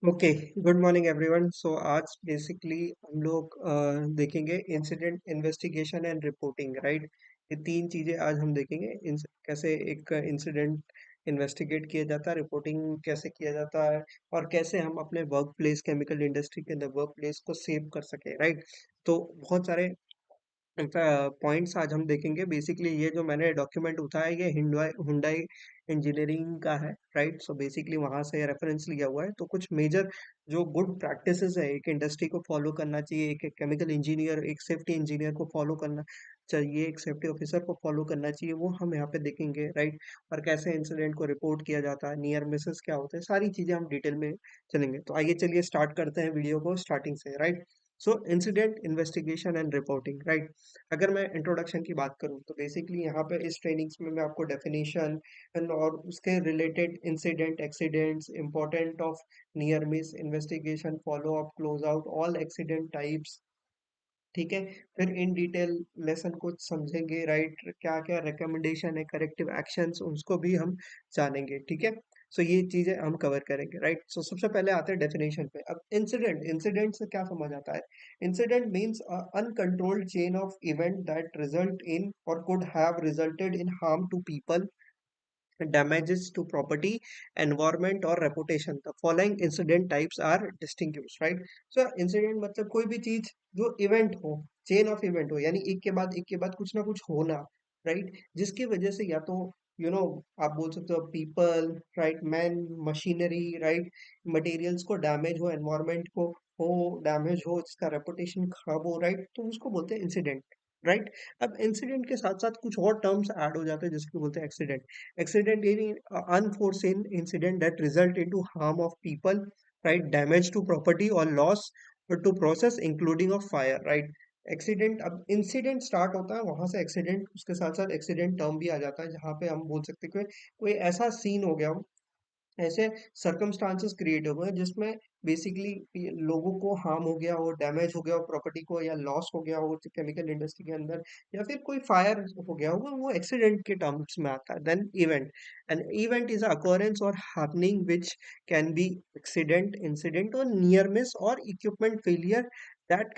Okay. Good morning everyone. So आज basically हम लोग देखेंगे incident investigation and reporting, right. ये तीन चीजें आज हम देखेंगे। कैसे एक इंसिडेंट इन्वेस्टिगेट किया जाता है, रिपोर्टिंग कैसे किया जाता है, और कैसे हम अपने वर्क प्लेस, केमिकल इंडस्ट्री के अंदर वर्क प्लेस को सेव कर सके, राइट। तो बहुत सारे पॉइंट्स आज हम देखेंगे। बेसिकली ये जो मैंने डॉक्यूमेंट उठाया है, ये हिंडवाई हुंडई इंजीनियरिंग का है, राइट। सो बेसिकली वहां से रेफरेंस लिया हुआ है। तो कुछ मेजर जो गुड प्रैक्टिसेस है, एक इंडस्ट्री को फॉलो करना चाहिए, एक केमिकल इंजीनियर, एक सेफ्टी इंजीनियर को फॉलो करना चाहिए, एक सेफ्टी ऑफिसर को फॉलो करना चाहिए, वो हम यहाँ पे देखेंगे, राइट। और कैसे इंसिडेंट को रिपोर्ट किया जाता है, नियर मिसेस क्या होते हैं, सारी चीजें हम डिटेल में चलेंगे। तो आइए चलिए स्टार्ट करते हैं वीडियो को स्टार्टिंग से, right. So incident investigation and reporting, right. अगर मैं इंट्रोडक्शन की बात करूं तो बेसिकली यहाँ पे इस ट्रेनिंग्स में मैं आपको डेफिनेशन और उसके related incident, accidents, important of near miss, investigation, follow up, close out, all accident types, ठीक है। फिर इन डिटेल लेसन को समझेंगे, राइट। क्या क्या रिकमेंडेशन है, करेक्टिव एक्शंस, उसको भी हम जानेंगे, ठीक है। सो ये चीजें हम कवर करेंगे, राइट। सो सबसे पहले आते हैं डेफिनेशन पे। अब इंसिडेंट, इंसिडेंट से क्या समझ आता है? Incident means uncontrolled chain of event that result in और could have resulted in harm to people, damages to property, environment or reputation. The following incident types are distinguished, right? So incident मतलब कोई भी चीज जो event हो, chain of event हो, यानी एक के बाद कुछ ना कुछ होना, राइट। जिसकी वजह से या तो यू नो आप बोल सकते हो people, right, man, machinery, right, materials को डैमेज हो, एनवायरमेंट को हो डैमेज हो, जिसका रेपुटेशन खराब हो, राइट। तो उसको बोलते हैं इंसिडेंट, राइट। अब इंसिडेंट के साथ साथ कुछ और टर्म्स ऐड हो जाते हैं जिसको बोलते हैं accident. Accident is unforeseen incident that result into harm of people, right? Damage to property or loss or to process, including of fire, right? Accident, अब इंसिडेंट स्टार्ट होता है वहां से, एक्सीडेंट उसके साथ साथ एक्सीडेंट टर्म भी आ जाता है, जहां पे हम बोल सकते हैं कि कोई ऐसा सीन हो गया हो, ऐसे सर्कमस्टांसेस क्रिएट हो गए जिसमें बेसिकली लोगों को हार्म हो गया हो, डैमेज हो गया हो प्रॉपर्टी को, या लॉस हो गया हो केमिकल इंडस्ट्री के अंदर, या फिर कोई फायर हो गया होगा, वो एक्सीडेंट के टर्म्स में आता है। Then event, an event is occurrence और happening which can be accident, incident और नियर मिस और equipment failure that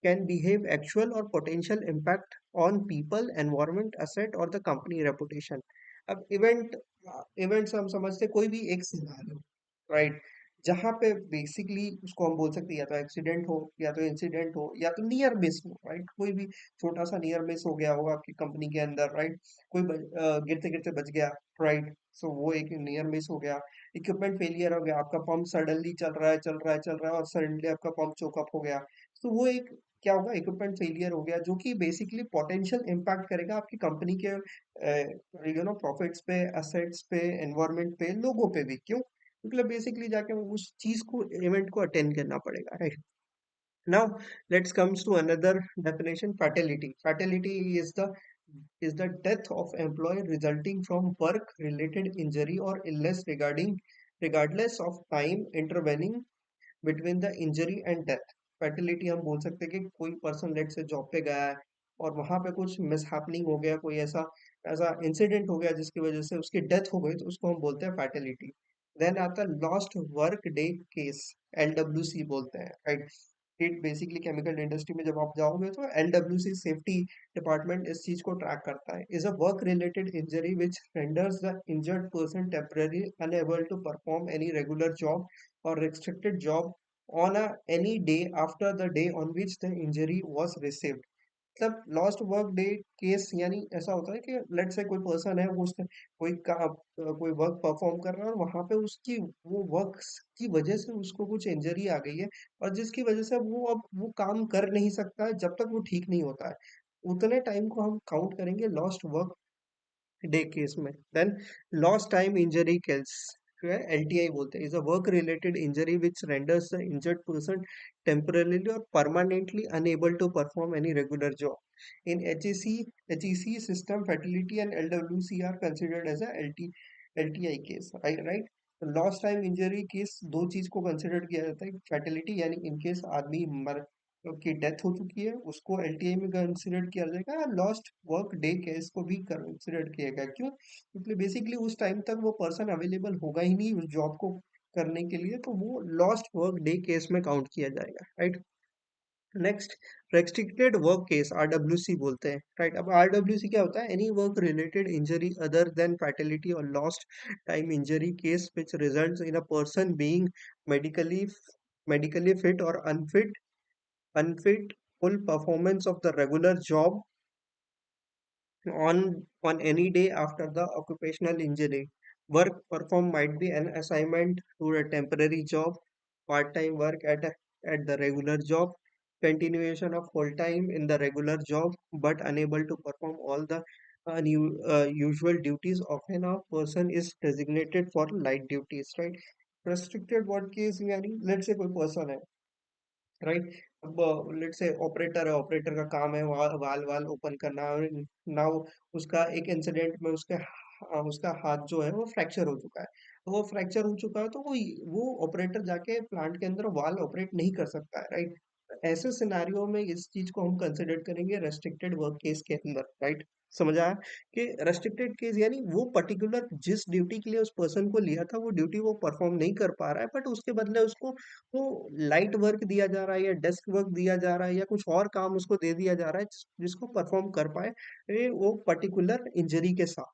can behave actual और potential impact on people, environment, asset और द कंपनी रेपुटेशन। अब इवेंट्स हम समझते हैं कोई भी एक सिनारियो, राइट, जहां पे बेसिकली उसको हम बोल सकते हैं या तो एक्सीडेंट हो, या तो इंसिडेंट हो, या तो नियर मिस हो, राइट। कोई भी छोटा सा नियर मिस हो गया होगा आपकी कंपनी के अंदर, राइट। कोई गिरते गिरते बच गया, राइट। सो वो एक नियर मिस हो गया। इक्विपमेंट फेलियर हो गया, आपका पंप सडनली चल रहा है और सडनली आपका पंप चोकअप हो गया। तो वो एक क्या होगा, इक्विपमेंट फेलियर हो गया, जो कि बेसिकली पोटेंशियल इम्पैक्ट करेगा आपकी कंपनी के प्रॉफिट्स पे, एसेट्स पे, एनवायरमेंट पे, लोगों पे भी। क्यों? मतलब बेसिकली जाके उस चीज को, इवेंट को अटेंड करना पड़ेगा, right. Now let's comes to another definition, fatality. Fatality is the death of employee resulting from work related injury or illness, regardless of time intervening between the injury and death. Fertility हम बोल सकते हैं कि कोई person late से job पे गया है और वहां पे कुछ मिसहैपनिंग हो गया, कोई ऐसा ऐसा इंसिडेंट हो गया जिसकी वजह से उसकी डेथ हो गई, तो उसको हम बोलते हैं फर्टिलिटी। देन आता है lost work day case, LWC बोलते हैं, right. It basically chemical industry में जब आप जाओगे तो LWC सेफ्टी डिपार्टमेंट इस चीज को ट्रैक करता है। Is a work related injury which renders the injured person temporary unable to perform any regular job or restricted job on any day after the day on which the injury was received। मतलब lost work day case यानी ऐसा होता है कि late से कोई person है, वो उसने कोई वर्क परफॉर्म कर रहा है और वहां पे उसकी वो वर्क की वजह से उसको कुछ इंजरी आ गई है, और जिसकी वजह से वो अब वो काम कर नहीं सकता है जब तक वो ठीक नहीं होता है। उतने टाइम को हम काउंट करेंगे लॉस्ट वर्क डे केस में। Then lost time injury case, LTI बोलते हैं, is a work related injury which renders the injured person temporarily और permanently unable to perform any regular job. In HEC system, fatality and LWC are considered as LTI case, right. Lost time injury case दो चीज को consider किया जाता है, fatality यानी in case आदमी मर की डेथ हो चुकी है, उसको LTI में कंसिडर किया जाएगा। लॉस्ट वर्क डे केस को भी कंसिडर किया गया, क्यों? क्योंकि बेसिकली उस टाइम तक वो पर्सन अवेलेबल होगा ही नहीं उस जॉब को करने के लिए, तो वो लॉस्ट वर्क डे केस में काउंट किया जाएगा, right. Next, restricted work case, RWC बोलते हैं, राइट। अब आरडब्ल्यूसी क्या होता है? Any work related injury other than fatality और lost time injury case which results in a person being medically medically fit और unfit full performance of the regular job on any day after the occupational injury. Work performed might be an assignment to a temporary job, part-time work at the regular job, continuation of full-time in the regular job, but unable to perform all the usual duties. Often a person is designated for light duties, right? Restricted work case यानी let's say कोई person है, right. अब late से operator है, operator का काम है वाल वाल ओपन करना। नाउ उसका एक इंसिडेंट में उसका हाथ जो है वो फ्रैक्चर हो चुका है। तो वो फ्रैक्चर हो चुका है तो वो ऑपरेटर जाके प्लांट के अंदर वाल ऑपरेट नहीं कर सकता है, राइट। ऐसे सिनेरियो में इस चीज को हम कंसिडर करेंगे रेस्ट्रिक्टेड वर्क केस के अंदर, राइट। समझ आया कि रेस्ट्रिक्टेड केस यानी वो पर्टिकुलर जिस ड्यूटी के लिए उस पर्सन को लिया था वो ड्यूटी वो परफॉर्म नहीं कर पा रहा है, बट उसके बदले उसको वो लाइट वर्क दिया जा रहा है या डेस्क वर्क दिया जा रहा है या कुछ और काम उसको दे दिया जा रहा है जिसको परफॉर्म कर पाए वो पर्टिकुलर इंजरी के साथ,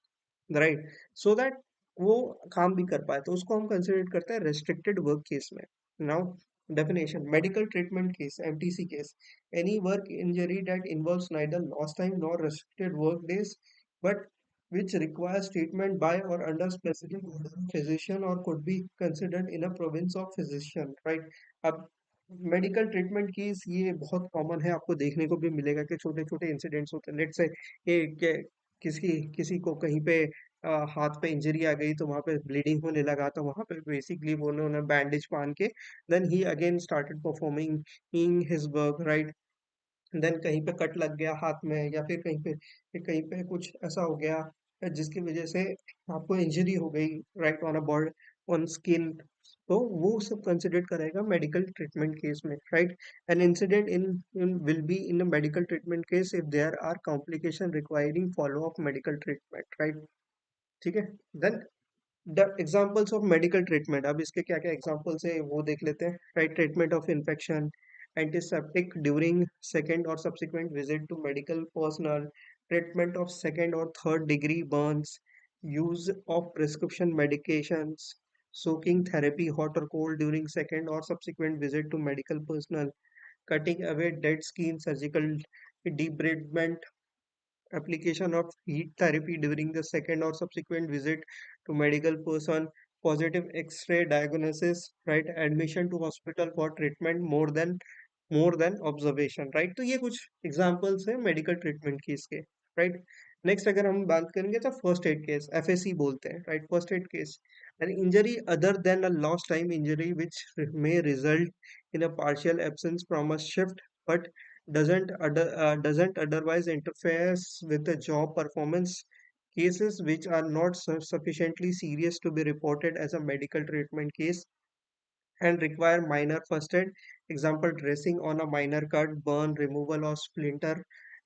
राइट। सो दैट वो काम भी कर पाए, तो उसको हम कंसिडर करते हैं रेस्ट्रिक्टेड वर्क केस में। Now definition, medical treatment case, MTC case, any work injury that involves neither lost time nor restricted work days but which requires treatment by or under specific order of physician or could be considered in a province of physician, right। अब medical treatment case ये बहुत common है, आपको देखने को भी मिलेगा कि छोटे छोटे इंसिडेंट्स होते हैं। लेट्स से ये किसी किसी को कहीं पे हाथ पे इंजरी आ गई तो वहां पे ब्लीडिंग होने लगा, तो वहां पे बेसिकली वो उन्होंने बैंडेज बांध के देन ही again started performing in his work, right. Then कहीं पे कट लग गया हाथ में या फिर कहीं पे कुछ ऐसा हो गया जिसकी वजह से आपको इंजरी हो गई, right, on a body, on skin. तो वो सब कंसिडर करेगा मेडिकल ट्रीटमेंट केस में, right. An incident in will be in a medical treatment case if there are complication requiring follow up medical treatment, right. ठीक है। Then the examples of medical treatment, अब इसके क्या क्या examples है वो देख लेते हैं, right. Treatment of infection, antiseptic during second और subsequent visit to medical personnel, treatment of second और third degree burns, use of prescription medications, soaking therapy hot or cold during second or subsequent visit to medical personnel, cutting away dead skin, surgical debridement, application of heat therapy during the second or subsequent visit to medical person, positive x-ray diagnosis, right, admission to hospital for treatment more than observation, right. तो ये कुछ examples हैं medical treatment की इसके, right. Next अगर हम बात करेंगे तो फर्स्ट एड केस, एफएसी बोलते हैं, right. First aid case, an injury other than a lost time injury which may result in a partial absence from a shift but doesn't otherwise interferes with the job performance, cases which are not sufficiently serious to be reported as a medical treatment case and require minor first aid, example dressing on a minor cut, burn, removal of splinter,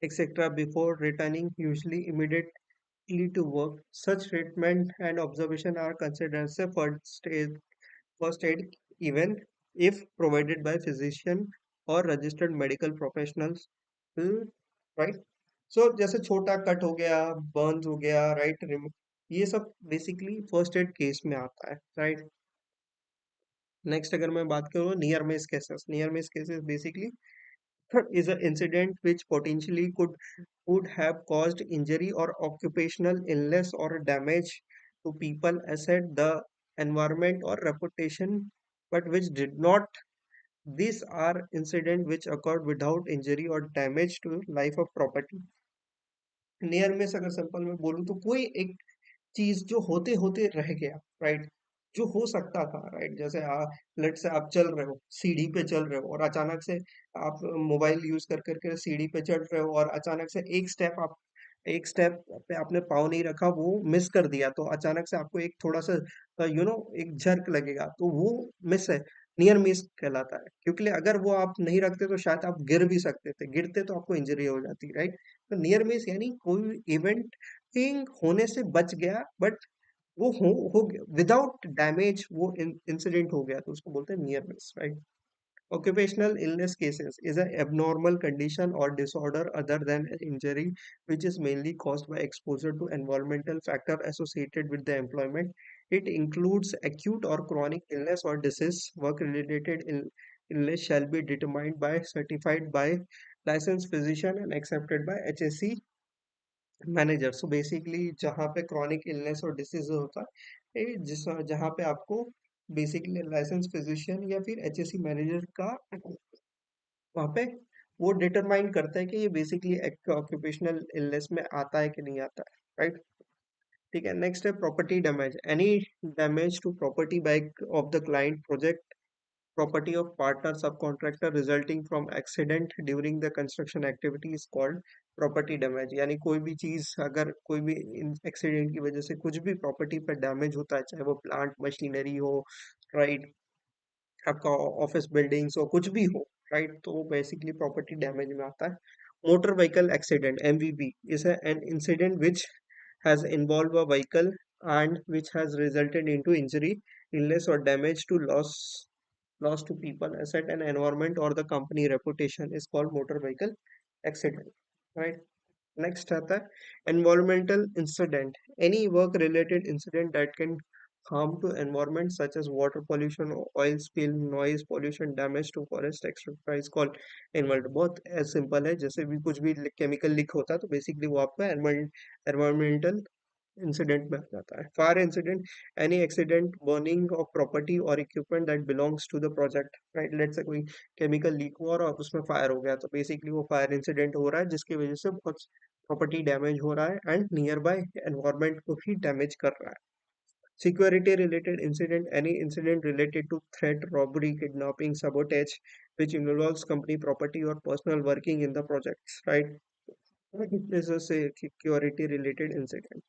etc., before returning, usually immediately to work. Such treatment and observation are considered as a first aid even if provided by physician or registered medical professionals, right। सो जैसे छोटा cut हो गया, Burns हो गया, right, ये सब basically first aid case में आता है, राइट। नेक्स्ट अगर मैं बात करूँ near miss cases, near miss cases basically is an incident which potentially could have caused injury or occupational illness or damage to people, asset, the environment or reputation, but which did not. These are incidents which occurred without injury or damage to life or property. Near miss अगर simple में बोलूँ तो कोई एक चीज जो होते होते रह गया, राइट, जो हो सकता था, राइट। जैसे लेट से आप चल रहे हो, सीढ़ी पे चल रहे हो और अचानक से आप मोबाइल यूज कर करके सीढ़ी पे चढ़ रहे हो और अचानक से एक स्टेप पे आपने पाँव नहीं रखा, वो मिस कर दिया, तो अचानक से आपको एक थोड़ा सा एक झर्क लगेगा, तो वो मिस है, नियर मिस कहलाता है। क्योंकि अगर वो आप नहीं रखते तो शायद आप गिर भी सकते थे, गिरते तो आपको इंजरी हो जाती, राइट। तो नियर मिस यानी कोई इवेंट थिंग होने से बच गया बट वो हो गया विदाउट डैमेज, वो इंसिडेंट हो गया तो उसको बोलते हैं near miss, right? Occupational illness cases is an abnormal condition or disorder other than an injury which is mainly caused by exposure to environmental factor associated with the employment. It includes acute or chronic illness or disease. Work-related illness shall be determined by certified by licensed physician and accepted by HSC manager. So basically जहाँ पे chronic illness और disease होता है, जिस जहाँ पे आपको basically licence physician या फिर एचएससी मैनेजर का वहाँ पे वो डिटरमाइन करता है कि ये बेसिकली ऑक्यूपेशनल इलनेस में आता है कि नहीं आता है, राइट? ठीक है, नेक्स्ट है property damage. Any damage to property by of the client project, property of partner subcontractor resulting from accident during the construction activity is called property damage. यानी कोई भी चीज अगर कोई भी एक्सीडेंट की वजह से कुछ भी प्रॉपर्टी पर डैमेज होता है, चाहे वो प्लांट मशीनरी हो, राइट, आपका ऑफिस बिल्डिंग्स हो, कुछ भी हो, राइट, तो वो बेसिकली प्रॉपर्टी डैमेज में आता है. Motor vehicle accident एमवीवी is an incident which has involved a vehicle and which has resulted into injury, illness or damage to loss to people, asset and environment or the company reputation is called motor vehicle accident, right? Next आता है environmental incident. Any work related incident that can harm to environment such as water pollution, oil spill, noise pollution, damage to forest etc. is called environment. बहुत simple है, जैसे भी कुछ भी chemical leak होता है तो बेसिकली वो आपका environmental इंसिडेंट में आ जाता है. Fire incident, any accident, burning of property और equipment that belongs to the project, right? Let's say कोई केमिकल लीक हुआ और उसमें फायर हो गया, तो बेसिकली वो फायर इंसिडेंट हो रहा है जिसकी वजह से बहुत प्रॉपर्टी डैमेज हो रहा है एंड नियर बाय एनवायरमेंट को भी डैमेज कर रहा है. Security related incident, any incident related to threat, robbery, kidnapping, sabotage which involves company property or personal working in the projects, right? This is a security related incident.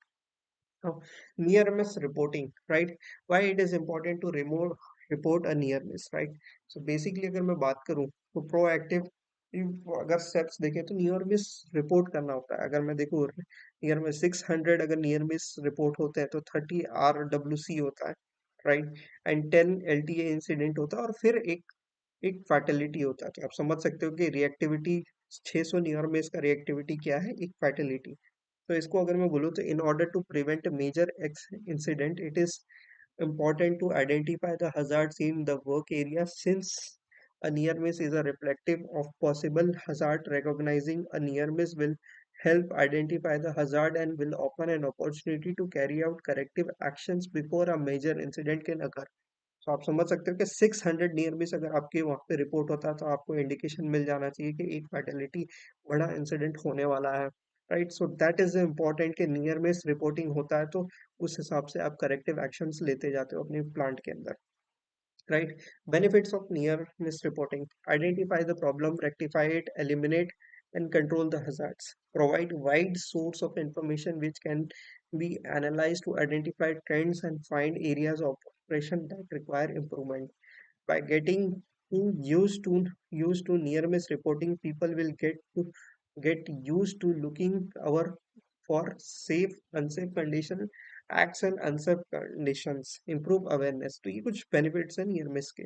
Now, near miss reporting, right? Why it is important to report a near miss, right? So basically अगर मैं बात करूँ तो proactive अगर steps देखें तो near miss report करना होता है. अगर मैं देखूँ नियर मिस 600 अगर नियर मिस रिपोर्ट होते हैं तो 30 RWC होता है, राइट? एंड 10 LTA इंसिडेंट होता है और फिर एक फैटेलिटी होता है. तो आप समझ सकते हो कि रिएक्टिविटी 600 नियर मिस का रिएक्टिविटी क्या है, एक फैटेलिटी. तो इसको अगर मैं बोलूँ तो in order to prevent major incident it is important to identify the hazards in the work area since a near miss is a reflective of possible hazard. Recognizing a near miss will help identify the hazard and will open an opportunity to carry out corrective actions before a major incident can occur. तो आप समझ सकते हो कि 600 near miss अगर आपके वहां पे रिपोर्ट होता है तो आपको इंडिकेशन मिल जाना चाहिए कि एक फैटेलिटी, बड़ा इंसिडेंट होने वाला है, right? So that is important कि नियर मिस रिपोर्टिंग होता है तो उस हिसाब से आप करेक्टिव एक्शंस लेते जाते हो अपने प्लांट के अंदर, right? Benefits of near miss reporting: identify the problem, rectify it, eliminate and control the hazards, provide wide source of information which can be analyzed to identify trends and find areas of operation that require improvement. By getting used to near miss reporting, people will get used to looking our for safe unsafe condition, acts and unsafe conditions, improve awareness. तो ये कुछ benefits हैं near miss के,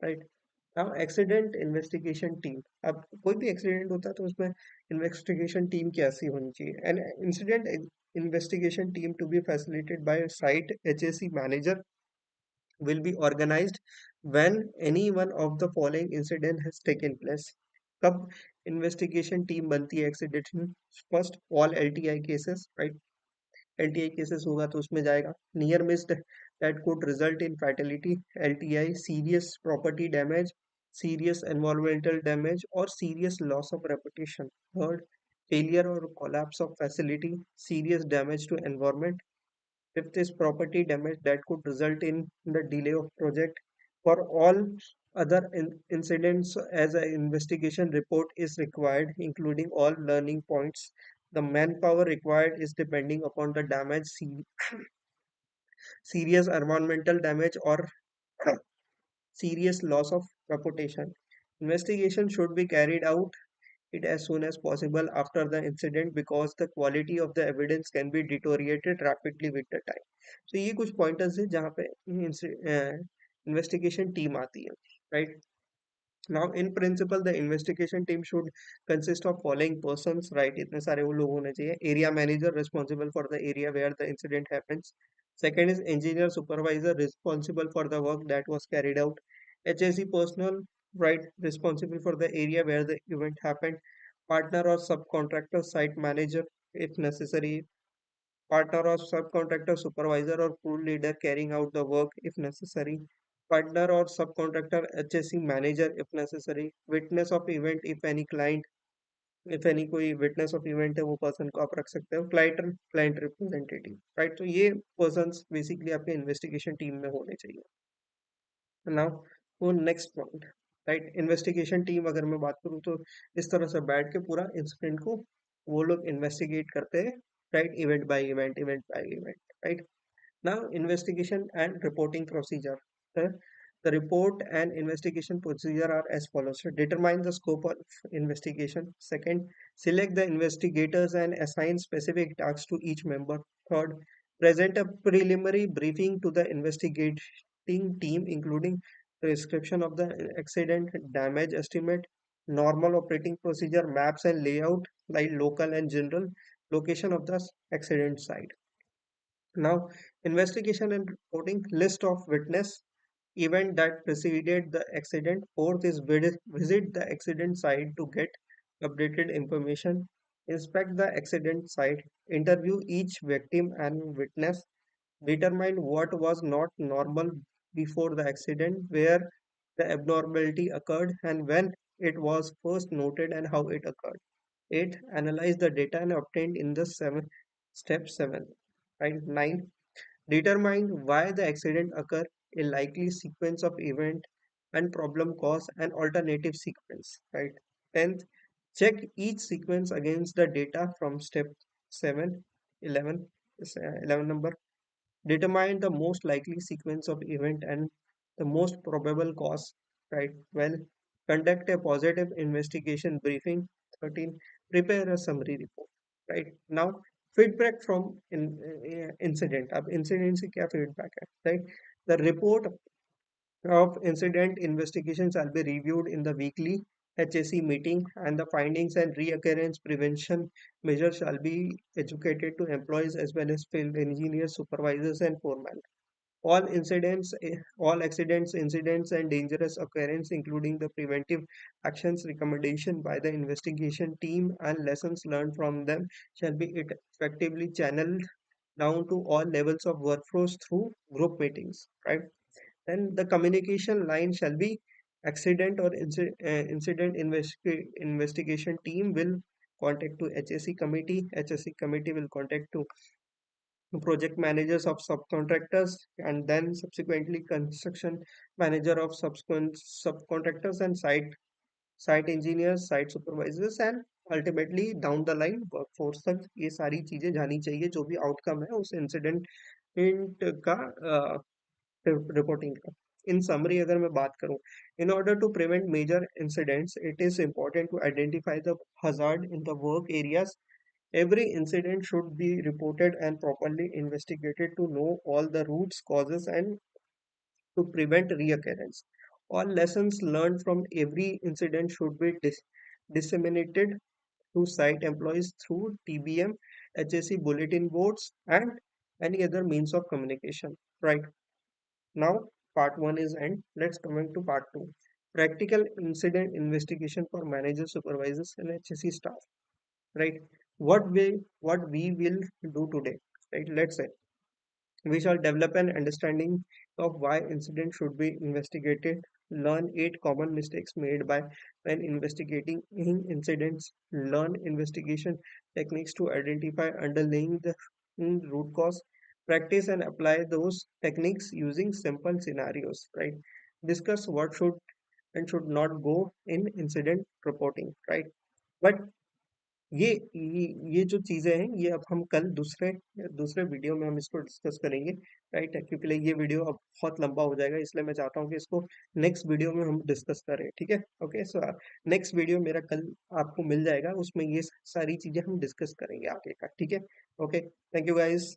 right? अब accident investigation team. अब कोई भी accident होता है तो उसमें इन्वेस्टिगेशन टीम कैसी होनी चाहिए? An incident investigation team to be facilitated by a site HSC manager will be organized when any one of the following incident has taken place. कब इन्वेस्टिगेशन टीम बनती है एक्सीडेंट में? First, all LTI cases, right? LTI cases होगा तो उसमें जाएगा near missed that could result in fatality, LTI, serious property damage, serious environmental damage और serious loss of reputation. Third, failure और collapse of facility, serious damage to environment. Fifth is property damage that could result in the delay of project. For all other incidents, as an investigation report is required, including all learning points. The manpower required is depending upon the damage, serious environmental damage, or serious loss of reputation. Investigation should be carried out it as soon as possible after the incident because the quality of the evidence can be deteriorated rapidly with the time. So ये कुछ pointers है जहाँ पे investigation team आती है, right? Now, in principle, the investigation team should consist of following persons, right? इतने सारे वो लोग होने चाहिए. Area manager responsible for the area where the incident happens. Second is engineer supervisor responsible for the work that was carried out. HSE personnel, right, responsible for the area where the event happened. Partner or subcontractor, site manager if necessary. Partner or subcontractor, supervisor or crew leader carrying out the work if necessary. Partner or subcontractor, HSE manager if necessary. Witness of event if any client, if any कोई witness of event है वो person को आप रख सकते हो. Client representative, right? तो ये persons basically आपके investigation team में होने चाहिए. नाउ वो next point, right, investigation team अगर मैं बात करूँ तो इस तरह से बैठ के पूरा इंसिडेंट को वो लोग इन्वेस्टिगेट करते हैं, right, event bye event, right. Now, investigation and reporting procedure. The, the report and investigation procedure are as follows. So, determine the scope of investigation. Second, select the investigators and assign specific tasks to each member. Third, present a preliminary briefing to the investigating team, including description of the accident, damage estimate, normal operating procedure, maps and layout, like local and general, location of the accident site. Now, investigation and reporting, list of witness event that preceded the accident. Fourth is visit the accident site to get updated information. Inspect the accident site. Interview each victim and witness. Determine what was not normal before the accident, where the abnormality occurred, and when it was first noted and how it occurred. 8. Analyze the data and obtained in the step 7. Right? 9. Determine why the accident occurred, a likely sequence of event and problem cause and alternative sequence, right? 10th, check each sequence against the data from step 7, 11, 11 number. Determine the most likely sequence of event and the most probable cause, right? Well, conduct a positive investigation briefing. 13, prepare a summary report, right? Now, feedback from incident. अब incident से क्या feedback है, right? The report of incident investigation shall be reviewed in the weekly HSE meeting, and the findings and reoccurrence prevention measures shall be educated to employees as well as field engineers, supervisors, and foremen. All accidents, incidents, and dangerous occurrence, including the preventive actions recommendation by the investigation team and lessons learned from them, shall be effectively channeled down to all levels of workforce through group meetings. Right? Then the communication line shall be accident or incident investigation team will contact to HSE committee. HSE committee will contact to project managers of subcontractors, and then subsequently construction manager of subsequent subcontractors and site engineers, site supervisors, and ultimately down the line workforce तक ये सारी चीजें जानी चाहिए जो भी outcome है उस इंसिडेंट का रिपोर्टिंग का. इन समरी अगर मैं बात करूं, in order to prevent major incidents, it is important to identify the hazard in the work areas. Every incident should be reported and properly investigated to know all the roots, causes, and to prevent reoccurrence. All lessons learned from every incident should be disseminated to site employees through TBM, HSE bulletin boards, and any other means of communication. Right now, part one is end. Let's come to part two. Practical incident investigation for managers, supervisors, and HSE staff. Right, what we will do today, right? Let's say we shall develop an understanding of why incident should be investigated, learn 8 common mistakes made by when investigating incidents, learn investigation techniques to identify underlying the root cause, practice and apply those techniques using simple scenarios, right? Discuss what should and should not go in incident reporting, right? But ये जो चीजें हैं ये अब हम कल दूसरे दूसरे वीडियो में हम इसको डिस्कस करेंगे, राइट है, क्योंकि ये वीडियो अब बहुत लंबा हो जाएगा, इसलिए मैं चाहता हूँ कि इसको नेक्स्ट वीडियो में हम डिस्कस करें, ठीक है। ओके, सो नेक्स्ट वीडियो मेरा कल आपको मिल जाएगा, उसमें ये सारी चीजें हम डिस्कस करेंगे आगे का, ठीक है। Okay, thank you guys.